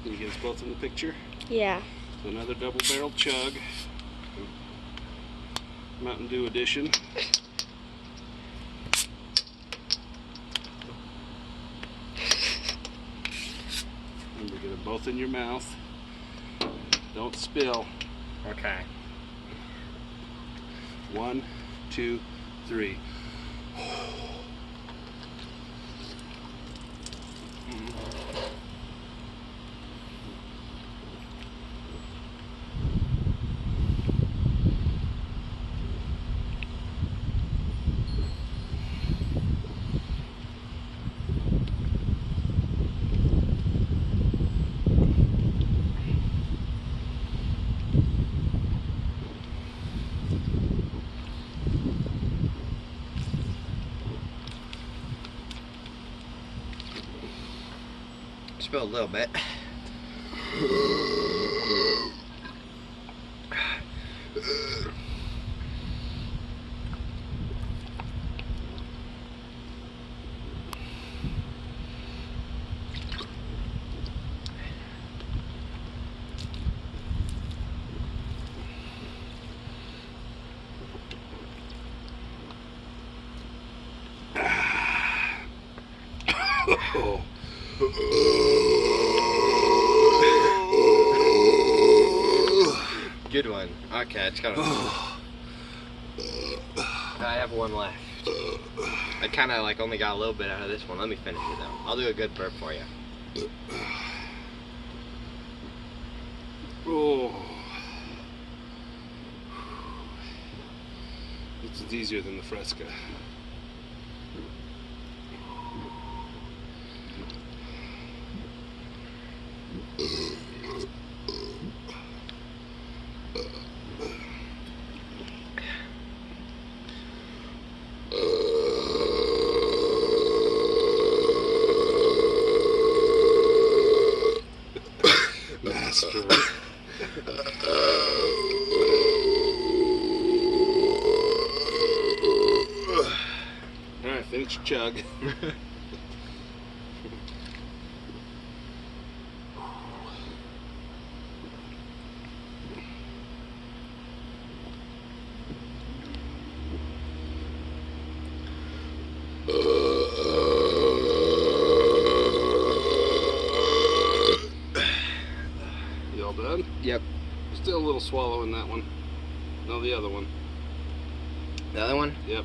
You get us both in the picture? Yeah. So another double-barreled chug. Mountain Dew edition. Remember, get them both in your mouth. Don't spill. Okay. 1, 2, 3. Spilled a little bit. Good one. Okay, it's got I have one left. I kind of like only got a little bit out of this one. Let me finish it though. I'll do a good burp for you. Oh. This is easier than the Fresca. Master. Alright, finish your chug. You all done? Yep. Still a little swallow in that one. No, the other one. The other one? Yep.